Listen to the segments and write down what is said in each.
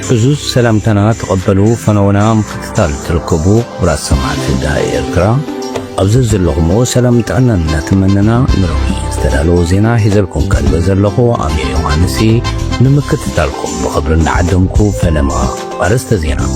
حزوز سلامتنا تقبلوا فنونا مكتتال تركبوا وراس سماعة الدائر إركرا أبزز اللغمو سلامتنا نتمننا نروي استدالو زينا هزلكم كالبزر لغو أمي يوانسي نمكتتالكم بخبرنا عدمكو فلما أرست زينا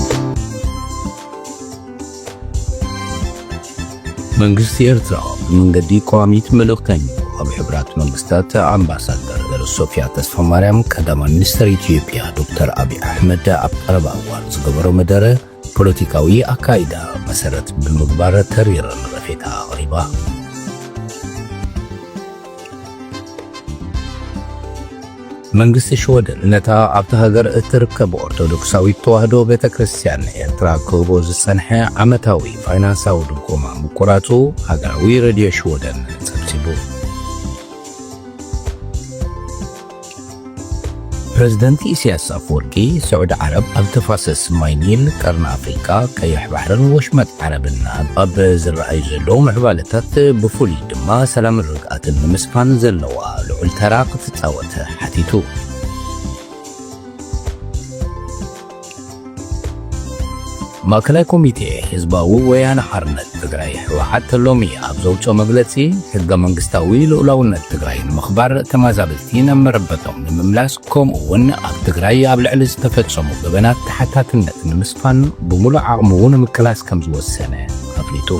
منجست إرترا من قدي قواميت ملوكتين بحبرات منجستات أمباسادر للصوفيا تسفى مريم كدام منستر إثيوبيا دكتور أبي أحمد أبقرب أول زغبرو مدارة بوليتيكاوي أكايدا مسارت بالمقبارة ترير رفيتها غريبا منجست شودل نتا أبتهاجر اتركب أرثوذكساوي توهدو بيتا كريستيان إرترا كوبوز السنحة عمتاوي فاينانساو دكوما مقراتو هاجراوي راديو شودل تبسيبو بريزيدنت إسياس أفوركي سعود عرب أب تفاصيل ماينيل قرن أفريقيا كيح بحرن وشمت عربنا أب زرعي زلو محبالتات بفولي دما سلام الرقات المسفان زلوا لعل تراق تتاوت حتيتو ماكلاي كوميتي حزباوي ويان حرنت تግራይ وحتى ሎሚ ኣብ ዘውፅኦ መግለፂ ሕገ መንግስታዊ ልኡላውነት ትግራይ ንምኽባር ተመዛበልቲ ነመረበቶም ንምምላስ ከምኡ እውን ኣብ ትግራይ ኣብ ልዕሊ ዝተፈጸሙ ገበናት ተሓታትነት ንምስፋን ብሙሉእ ዓቕሙ ንምክላስ ከም ዝወሰነ ኣፍሊጡ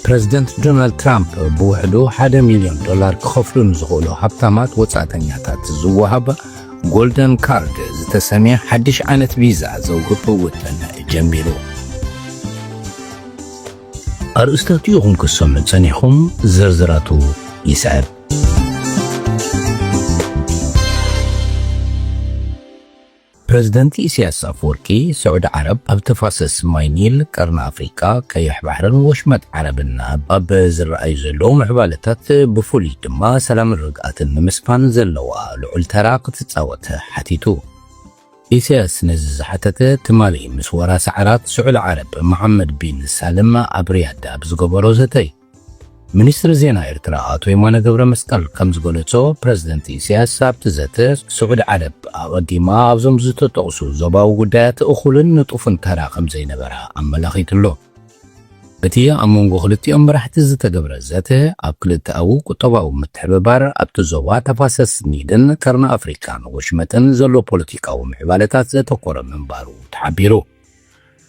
ፕሬዝደንት ዶናልድ ትራምፕ ብውሕዱ $1 ሚልዮን ክኸፍሉ ንዝኽእሉ ሃብታማት ወጻእተኛታት ዝወሃብ ጎልደን ካርድ ዝተሰምየ ሓድሽ ዓይነት ቪዛ ዘውግብ ውጥን ጀሚሩ ኣርእስታትኩም ክሰምዑ ጸኒሖም ዝርዝራቱ ይስዕብ بريزيدنت إسياس أفوركي سعود عرب أب تفاصيل ماينيل قرن أفريقيا كيح بحرن وشمت عربنا أب زرعي زلو محبالتات بفولي دما سلام الرقات المسفان زلوا لعل تراق تتاوت حتيتو إسياس نزز حتت تمالي مسورا سعرات سعود عرب محمد بن سالم أبرياد بزغبرو زتي ሚኒስትር ዜና ኤርትራ አቶ የማነ ገብረ መስቀል ከምዝገለጾ ፕሬዝደንት ኢሳያስ ኣብቲ ዘተ ስዑድ ዓረብ ኣቀዲማ ኣብዞም ዝተጠቕሱ ዞባዊ ጉዳያት እኹልን ንጡፍን ተራ ከም ዘይነበረ ኣመላኺትሎ እቲ ኣብ መንጎ ክልቲኦም መራሕቲ ዝተገብረ ዘተ ኣብ ክልተኣዊ ቁጠባዊ ምትሕብባር ኣብቲ ዞባ ተፋሰስ ኒድን ቀርኒ ኣፍሪካን ወሽመጥን ዘሎ ፖለቲካዊ ምዕባለታት ዘተኮረ ምንባሩ ተሓቢሩ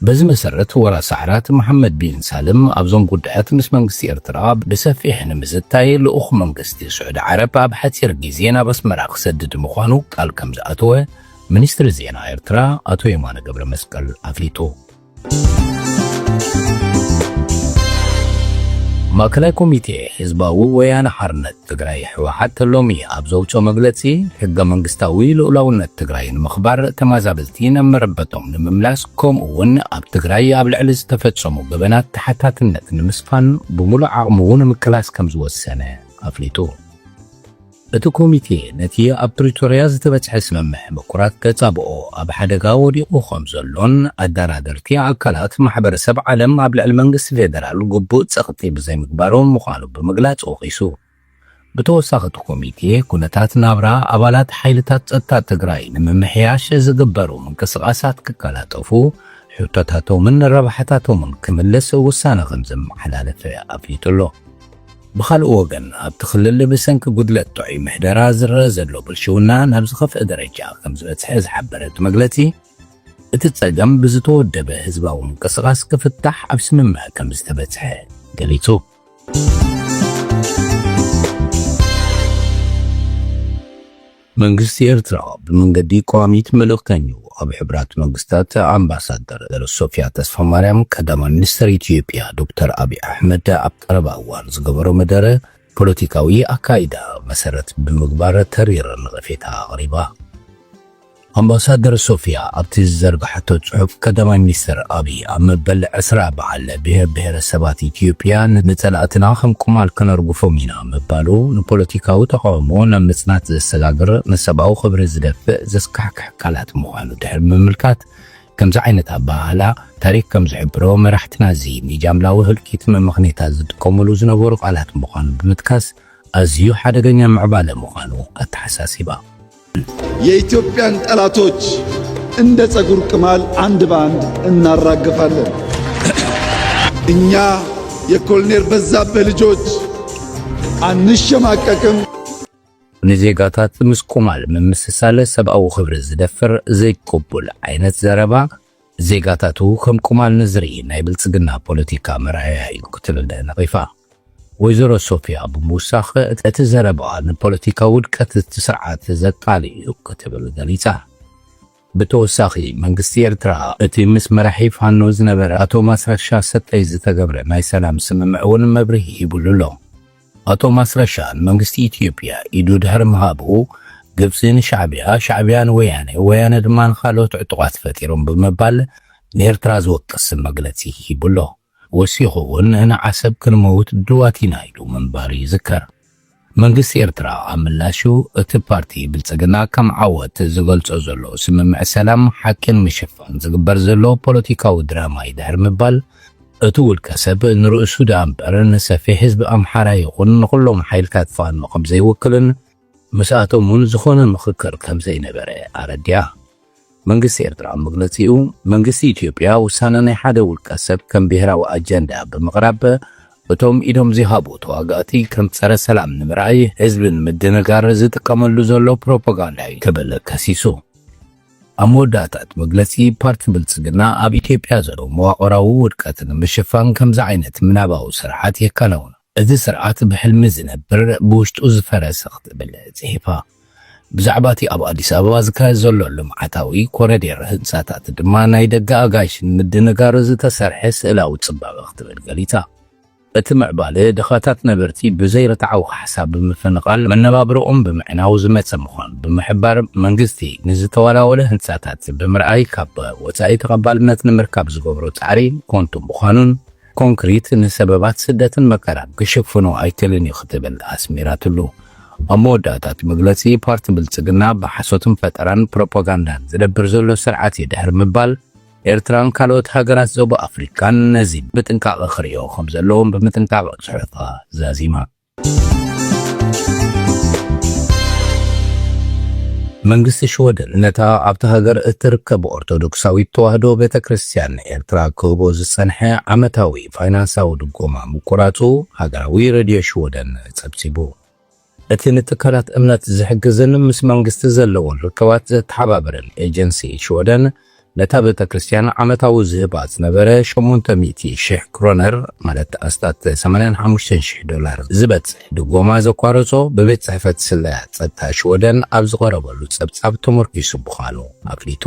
بزي مسرت ورا سعرات محمد بن سالم أبزون قدعات مس منقستي إرترا بسفيح نمزتاي لأخ منقستي سعود عرب بحتير جيزينا بس مراق سدد مخوانو قال كمز أتوه منستر زينا إرترا أتو يمانا قبل مسكال أفليتو ماكلاي كوميتي حزباوي ويان حرنت تግራይ وحتى ሎሚ ኣብ ዘውፅኦ መግለፂ ሕገ መንግስታዊ ልኡላውነት ትግራይ ንምኽባር ተመዛበልቲ ነመረበቶም ንምምላስ ከምኡ እውን ኣብ ትግራይ ኣብ ልዕሊ ዝተፈጸሙ ገበናት ተሓታትነት ንምስፋን ብሙሉእ ዓቕሙ ንምክላስ ከም ዝወሰነ ኣፍሊጡ እቲ ኮሚቴ ነቲ ኣብ ፕሪቶርያ ዝተበፅሐ ስምምዕ ምኩራት ከጻብኦ ኣብ ሓደጋ ወዲቑ ከም ዘሎን ኣደራደርቲ ኣካላት ማሕበረሰብ ዓለም ኣብ ልዕሊ መንግስቲ ፌደራል ግቡእ ጸቕጢ ብዘይምግባሮም ምዃኑ ብምግላጽ ወቒሱ ብተወሳኺ እቲ ኮሚቴ ኩነታት ናብራ ኣባላት ሓይልታት ጸጥታ ትግራይ ንምምሕያሽ ዝግበሩ ምንቅስቓሳት ክከላጠፉ ሕቶታቶምን ረብሓታቶምን ክምለስ ውሳነ ከም ዘመሓላለፈ ኣፍሊጡሎ بخلق وغن اب تخلل بسنك قدلت طعي محدرا زر زلو بالشونا نابز خف درجة خمز بتحز حبرت مقلتي اتتساقم بزتو دبه هزباو مكسغاس كفتح عبس مما كمز تبتح قليتو منقستي إرترا بمنقدي قواميت ملوكتانيو أب حبرات منقستات أمباسادر للصوفيا تسفى مريم كدام منستر إثيوبيا دكتور أبي أحمد أبقرب أول زغبرو مدارة بوليتيكاوي أكايدا مسارت بالمقبارة ترير رفيتها غريبا أمباسادر صوفيا أبتي زربحتو صحف كدام منستر أبي أمبل أسرع بعل بهر سبات إثيوبيا نتلاتنا خم كمال كنرغفو مينا مبالو نبوليتيكاوي تقاومو نمسنات زسلاقر نسباو خبر زدفع زسكحكح كالات موانو دحر مملكات كمز عينتها باهلا تاريخ كمز عبرو مرحتنا زي نجام لاو هلكيت من مغنيتا زدكوملو زنبورو قالات موانو بمتكاس أزيو حدقنا معبالة مخانو التحساسبا የኢትዮጵያን ጠላቶች እንደ ጸጉር ቅማል አንድ ባንድ እናራግፋለን። እኛ የኮሎኔል በዛብህ ልጆች አንሸማቀቅም። ንዜጋታት ምስ ቁማል ምምስሳለ ሰብአዊ ክብሪ ዝደፍር ዘይቅቡል ዓይነት ዘረባ ዜጋታቱ ከም ቁማል ንዝሪ ናይ ብልጽግና ፖለቲካ መርአያ ኢሉ ክትልደና ሪፋ ወይዘሮ ሶፊያ ብሙሳኽ እቲ ዘረባ ንፖለቲካ ውድቀት እቲ ስርዓት ዘቃሊ እዩ ክትብል ገሊጻ ብተወሳኺ መንግስቲ ኤርትራ እቲ ምስ መራሒ ፋኖ ዝነበረ አቶ ማስረሻ ሰጠይ ዝተገብረ ናይ ሰላም ስምምዕ እውን መብርሂ ይብሉ ኣሎ። አቶ ማስረሻ መንግስቲ ኢትዮጵያ ኢዱ ድሕሪ ምሃቡ ግብፂ ንሻዕቢያ ሻዕቢያ ወያነ ድማ ንኻልኦት ዕጡቓት ፈጢሮም ብምባል ንኤርትራ ዝወቅስ መግለፂ ይብሎ ወሲኹ እውን ንዓሰብ ክንመውት ድዋቲና ኢሉ ምንባር ይዝከር። መንግስቲ ኤርትራ ኣብ ምላሹ እቲ ፓርቲ ብልጽግና ከም ዓወት ዝገልጾ ዘሎ ስምምዕ ሰላም ሓቂን ምሽፋን ዝግበር ዘሎ ፖለቲካዊ ድራማ ይድሕር ምባል እቲ ውልቀ ሰብ ንርእሱ ዳ እምበር ንሰፊሕ ህዝቢ ኣምሓራ ይኹን ንኹሎም ሓይልታት ፋኖ ከም ዘይውክልን ምስኣቶም እውን ዝኾነ ምኽክር ከም ዘይነበረ ኣረድያ። መንግስቲ ኤርትራ መግለጺኡ መንግስቲ ኢትዮጵያ ውሳነ ናይ ሓደ ውልቀ ሰብ ከም ብሔራዊ ኣጀንዳ ብምቕራብ እቶም ኢዶም ዝሃቡ ተዋጋእቲ ከም ፀረ ሰላም ንምርኣይ ህዝብን ምድንጋር ዝጥቀመሉ ዘሎ ፕሮፓጋንዳ እዩ ክብል ከሲሱ። ኣብ መወዳእታት መግለጺ ፓርቲ ብልጽግና ኣብ ኢትዮጵያ ዘሎ መዋቕራዊ ውድቀትን ምሽፋን ከምዚ ዓይነት ምናባዊ ስርዓት የካለውን እዚ ስርዓት ብሕልሚ ዝነብር ብውሽጡ ዝፈረሰ ክትብል ጽሒፋ ብዛዕባ እቲ ኣብ ኣዲስ ኣበባ ዝካየድ ዘሎ ልምዓታዊ ኮሪደር ህንፃታት ድማ ናይ ደገ ኣጋይሽን ምድንጋር ዝተሰርሐ ስእላዊ ጽባቐ ክትብል ገሊጻ እቲ ምዕባለ ድኻታት ነበርቲ ብዘይረትዓዊ ሓሳብ ብምፍንቓል መነባብሮኦም ብምዕናው ዝመፀ ምዃኑ ብምሕባር መንግስቲ ንዝተወላወለ ህንፃታት ብምርኣይ ካብ ወፃኢ ተቐባልነት ንምርካብ ዝገብሮ ፃዕሪ ኮንቱ ምዃኑን ኮንክሪት ንሰበባት ስደትን መከራን ክሽፍኑ ኣይክእልን እዩ ክትብል ኣስሚራትሉ። ኣብ መወዳእታት መግለጺ ፓርቲ ብልጽግና ብሓሶትን ፈጠራን ፕሮፓጋንዳን ዝደብር ዘሎ ስርዓት ይድሕር ምባል ኤርትራን ካልኦት ሃገራት ዞባ ኣፍሪካን ነዚ ብጥንቃቐ ክሪኦ ከም ዘለዎም ብምጥንቃቐ ጽሑፋ ዛዚማ። መንግስቲ ሽወደን ነታ ኣብቲ ሃገር እትርከብ ኦርቶዶክሳዊት ተዋህዶ ቤተ ክርስቲያን ኤርትራ ክህቦ ዝጸንሐ ዓመታዊ ፋይናንሳዊ ድጎማ ምቁራጹ ሃገራዊ ሬድዮ ሽወደን ጸብጺቡ። እቲ ንትካላት እምነት ዝሕግዝን ምስ መንግስቲ ዘለዎን ርክባት ዘተሓባበረን ኤጀንሲ ሽወደን ነታ ቤተ ክርስቲያን ዓመታዊ ዝህባ ዝነበረ 800,000 ክሮነር ማለት ኣስታት $85,000 ዝበጽሕ ድጎማ ዘቋረጾ ብቤት ጽሕፈት ስለያት ጸጥታ ሽወደን ኣብ ዝቐረበሉ ጸብጻብ ተመርኪሱ ምዃኑ ኣፍሊጡ።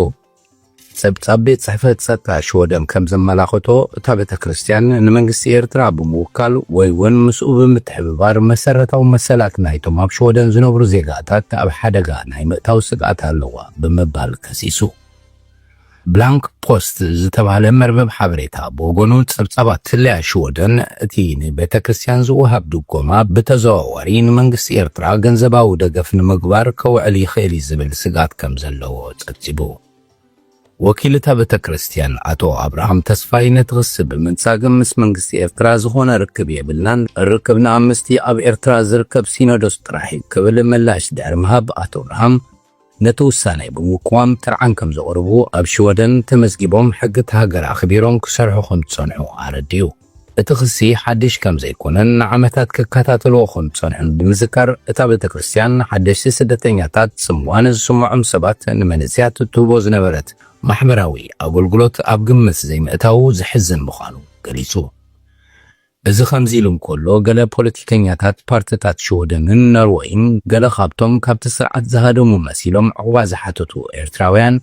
ጸብጻብ ቤት ጽሕፈት ጸጥታ ሽወደን ከም ዘመላኽቶ እታ ቤተ ክርስቲያን ንመንግስቲ ኤርትራ ብምውካል ወይ እውን ምስኡ ብምትሕብባር መሰረታዊ መሰላት ናይቶም ኣብ ሽወደን ዝነብሩ ዜጋታት ኣብ ሓደጋ ናይ ምእታው ስግኣት ኣለዋ ብምባል ከሲሱ። ብላንክ ፖስት ዝተባሃለ መርበብ ሓበሬታ ብወገኑ ጸብጻባት ስለያ ሽወደን እቲ ንቤተ ክርስቲያን ዝውሃብ ድጎማ ብተዘዋዋሪ ንመንግስቲ ኤርትራ ገንዘባዊ ደገፍ ንምግባር ከውዕል ይኽእል ዝብል ስጋት ከም ዘለዎ ጸብጺቡ። ወኪል እታ ቤተ ክርስቲያን አቶ አብርሃም ተስፋይ ነቲ ክስ ብምንጻግ ምስ መንግስቲ ኤርትራ ዝኾነ ርክብ የብልናን ርክብና ኣምስቲ ኣብ ኤርትራ ዝርከብ ሲኖዶስ ጥራሕ ክብል ምላሽ ድሕሪ ምሃብ አቶ አብርሃም ነቲ ውሳነ ብምቁዋም ተርዓን ከም ዘቕርቡ ኣብ ሽወደን ተመዝጊቦም ሕጊ ሃገር ኣኽቢሮም ክሰርሑ ከም ዝጸንሑ ኣረድዩ። እቲ ክሲ ሓድሽ ከም ዘይኮነን ንዓመታት ክከታተልዎ ከም ዝጸንሑን ብምዝካር እታ ቤተ ክርስቲያን ሓደሽቲ ስደተኛታት ጽምዋን ዝስምዖም ሰባት ንመንእስያት ትህቦ ዝነበረት ማሕበራዊ ኣገልግሎት ኣብ ግምት ዘይምእታው ዝሕዝን ምዃኑ ገሊጹ። እዚ ከምዚ ኢሉ እንከሎ ገለ ፖለቲከኛታት ፓርቲታት ሽወደንን ኖርዌይን ገለ ካብቶም ካብቲ ስርዓት ዝሃደሙ መሲሎም ዕቑባ ዝሓተቱ ኤርትራውያን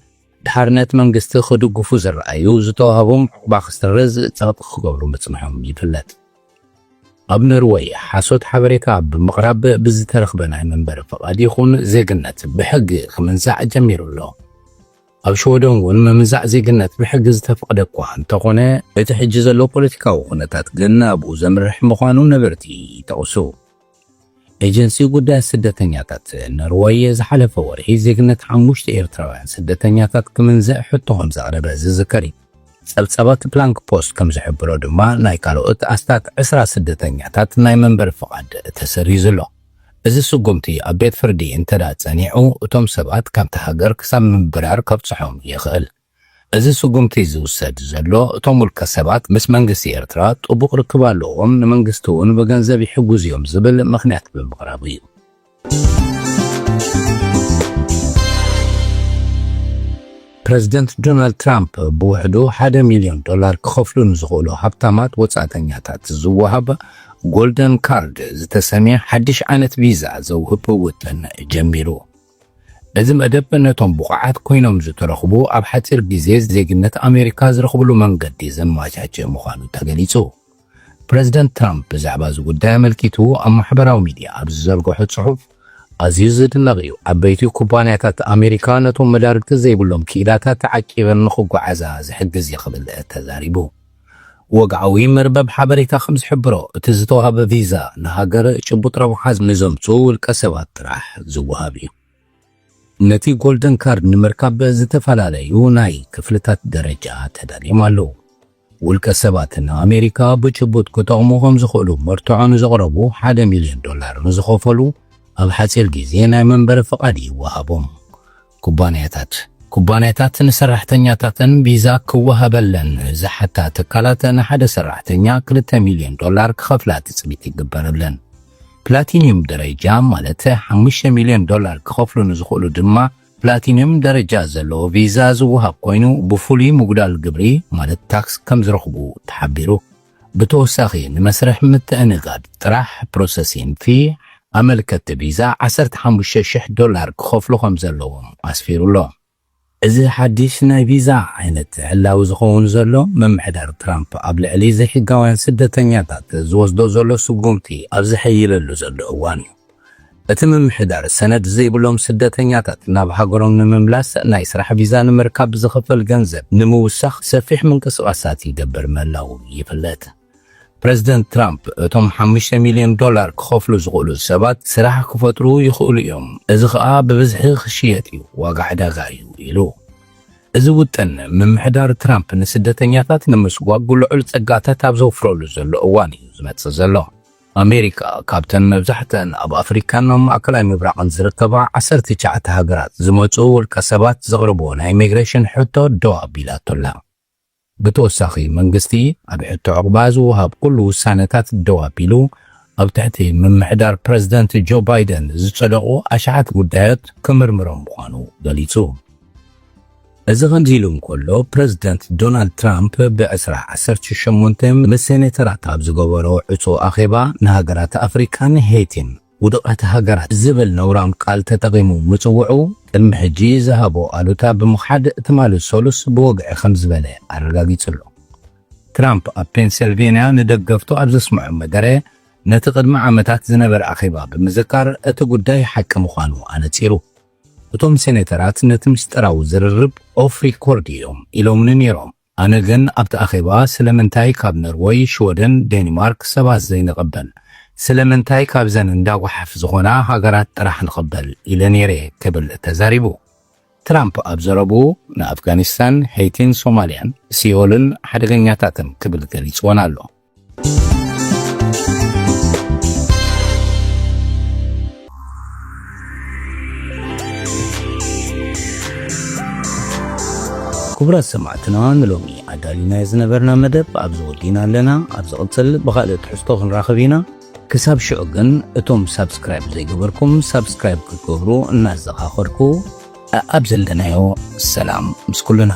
ድሓርነት መንግስቲ ክድግፉ ዝረኣዩ ዝተዋህቦም ዕቑባ ክስርዝ ፀቕጢ ክገብሩ ምጽንሖም ይፍለጥ። ኣብ ኖርዌይ ሓሶት ሓበሬታ ብምቕራብ ብዝተረኽበ ናይ መንበሪ ፈቓድ ይኹን ዜግነት ብሕጊ ክምንዛዕ ጀሚሩ ኣሎ። ኣብ ሽወደን እውን ምምዛዕ ዜግነት ብሕጊ ዝተፈቕደ እኳ እንተኾነ እቲ ሕጂ ዘሎ ፖለቲካዊ ኩነታት ግን ኣብኡ ዘምርሕ ምዃኑ ነበርቲ ይጠቕሱ። ኤጀንሲ ጉዳይ ስደተኛታት ኖርዌይ ዝሓለፈ ወርሒ ዜግነት 5 ኤርትራውያን ስደተኛታት ክምንዝዕ ሕቶ ከም ዘቕረበ ዝዝከር እዩ። ጸብጻባት ብላንክ ፖስት ከም ዝሕብሮ ድማ ናይ ካልኦት ኣስታት 20 ስደተኛታት ናይ መንበሪ ፈቓድ ተሰሪዙ ኣሎ። እዚ ስጉምቲ ኣብ ቤት ፍርዲ እንተዳ ጸኒዑ እቶም ሰባት ካብቲ ሃገር ክሳብ ምብራር ከብጽሖም ይኽእል። እዚ ስጉምቲ ዝውሰድ ዘሎ እቶም ውልቀ ሰባት ምስ መንግስቲ ኤርትራ ጥቡቕ ርክብ ኣለዎም ንመንግስቲ እውን ብገንዘብ ይሕጉዝ እዮም ዝብል ምኽንያት ብምቕራቡ እዩ። ፕሬዚደንት ዶናልድ ትራምፕ ብውሕዱ $1 ሚልዮን ክኸፍሉ ንዝኽእሉ ሃብታማት ወጻእተኛታት ዝወሃብ ጎልደን ካርድ ዝተሰምየ ሓድሽ ዓይነት ቪዛ ዘውህብ ውጥን ጀሚሩ። እዚ መደብ ነቶም ብቑዓት ኮይኖም ዝተረኽቡ ኣብ ሓፂር ግዜ ዜግነት ኣሜሪካ ዝረኽብሉ መንገዲ ዘመቻችእ ምዃኑ ተገሊጹ። ፕሬዚደንት ትራምፕ ብዛዕባ እዚ ጉዳይ ኣመልኪቱ ኣብ ማሕበራዊ ሚድያ ኣብ ዝዘርግሖ ጽሑፍ ኣዝዩ ዝድነቕ እዩ። ዓበይቲ ኩባንያታት ኣሜሪካ ነቶም መዳርግቲ ዘይብሎም ክኢላታት ተዓቂበን ንኽጓዓዛ ዝሕግዝ ይኽብል ተዛሪቡ። ወግዓዊ መርበብ ሓበሬታ ከም ዝሕብሮ እቲ ዝተዋህበ ቪዛ ንሃገር ጭቡጥ ረብሓ ንዘምፁ ውልቀ ሰባት ጥራሕ ዝወሃብ እዩ። ነቲ ጎልደን ካርድ ንምርካብ ዝተፈላለዩ ናይ ክፍልታት ደረጃ ተዳልዮም ኣለዉ። ውልቀ ሰባት ንኣሜሪካ ብጭቡጥ ክጠቕሙ ከም ዝኽእሉ መርትዖ ንዘቕረቡ $1 ሚልዮን ንዝኸፈሉ ኣብ ሓፂር ግዜ ናይ መንበሪ ፍቓድ ይወሃቦም። ኩባንያታት ንሰራሕተኛታትን ቪዛ ክወሃበለን ዝሓታ ትካላት ንሓደ ሰራሕተኛ $2 ሚልዮን ክኸፍላ ትፅቢት ይግበረለን። ፕላቲኒየም ደረጃ ማለት $5 ሚልዮን ክኸፍሉ ንዝኽእሉ ድማ ፕላቲኒየም ደረጃ ዘለዎ ቪዛ ዝወሃብ ኮይኑ ብፍሉይ ምጉዳል ግብሪ ማለት ታክስ ከም ዝረኽቡ ተሓቢሩ። ብተወሳኺ ንመስርሕ ምትእንጋድ ጥራሕ ፕሮሰሲንግ ፊ ኣመልከቲ ቪዛ $15,000 ክኸፍሉ ከም ዘለዎም ኣስፊሩሎ። እዚ ሓድሽ ናይ ቪዛ ዓይነት ዕላዊ ዝኸውን ዘሎ መምሕዳር ትራምፕ ኣብ ልዕሊ ዘይሕጋውያን ስደተኛታት ዝወስዶ ዘሎ ስጉምቲ ኣብ ዝሐይለሉ ዘሎ እዋን እዩ። እቲ ምምሕዳር ሰነድ ዘይብሎም ስደተኛታት ናብ ሃገሮም ንምምላስ ናይ ስራሕ ቪዛ ንምርካብ ዝኽፈል ገንዘብ ንምውሳኽ ሰፊሕ ምንቅስቓሳት ይገብር ምህላው ይፍለጥ። ፕሬዚደንት ትራምፕ እቶም $5 ሚልዮን ክኸፍሉ ዝኽእሉ ሰባት ስራሕ ክፈጥሩ ይኽእሉ እዮም፣ እዚ ከዓ ብብዝሒ ክሽየጥ እዩ፣ ዋጋ ዕዳጋ እዩ ኢሉ። እዚ ውጥን ምምሕዳር ትራምፕ ንስደተኛታት ንምስጓግ ልዑል ፀጋታት ኣብ ዘውፍረሉ ዘሎ እዋን እዩ ዝመጽእ ዘሎ። ኣሜሪካ ካብተን መብዛሕትአን ኣብ ኣፍሪካን ማእከላይ ምብራቕን ዝርከባ 19 ሃገራት ዝመጹ ውልቀ ሰባት ዘቕርብዎ ናይ ኢሚግሬሽን ሕቶ ደው ኣቢላቶላ። ብተወሳኺ መንግስቲ ኣብ ሕቶ ዕቑባ ዝወሃብ ኩሉ ውሳነታት ደው ኣቢሉ ኣብ ትሕቲ ምምሕዳር ፕሬዚደንት ጆ ባይደን ዝጸደቑ ኣሽዓት ጉዳያት ክምርምሮም ምዃኑ ገሊጹ። እዚ ከምዚ ኢሉ እንከሎ ፕሬዚደንት ዶናልድ ትራምፕ ብ2018 ምስ ሴኔተራት ኣብ ዝገበሮ ዕፁ ኣኼባ ንሃገራት ኣፍሪካን ሄይቲን ውድቐት ሃገራት ዝብል ነውራም ቃል ተጠቒሙ ምጽውዑ ቅድሚ ሕጂ ዝሃቦ ኣሉታ ብምኽሓድ ትማሊ ሰሉስ ብወግዒ ከም ዝበለ ኣረጋጊጹ። ትራምፕ ኣብ ፔንሲልቬንያ ንደገፍቱ ኣብ ዘስምዖ መደረ ነቲ ቅድሚ ዓመታት ዝነበረ ኣኼባ ብምዝካር እቲ ጉዳይ ሓቂ ምዃኑ ኣነጺሩ። እቶም ሴኔተራት ነቲ ምስጢራዊ ዝርርብ ኦፍ ሪኮርድ እዮም ኢሎምኒ ነይሮም። ኣነ ግን ኣብቲ ኣኼባ ስለምንታይ ካብ ኖርዌይ፣ ሽወደን፣ ዴንማርክ ሰባት ዘይንቕበል ስለምንታይ ካብዘን እንዳጓሓፍ ዝኾና ሃገራት ጥራሕ ንቕበል ኢለ ነይረ ክብል ተዛሪቡ። ትራምፕ ኣብ ዘረቡ ንኣፍጋኒስታን፣ ሄይቲን፣ ሶማልያን፣ ሲኦልን ሓደገኛታትን ክብል ገሊጽዎን ኣሎ። ክቡራት ሰማዕትና ንሎሚ ኣዳሊና ዝነበርና መደብ ኣብዚ ወዲና ኣለና። ኣብ ዝቕፅል ብኻልእ ትሕዝቶ ክንራኸብ ኢና። ክሳብ ሽዑ ግን እቶም ሳብስክራይብ ዘይገበርኩም ሳብስክራይብ ክትገብሩ እናዘኻኸርኩ ኣብ ዘለናዮ ሰላም ምስ ኩሉና።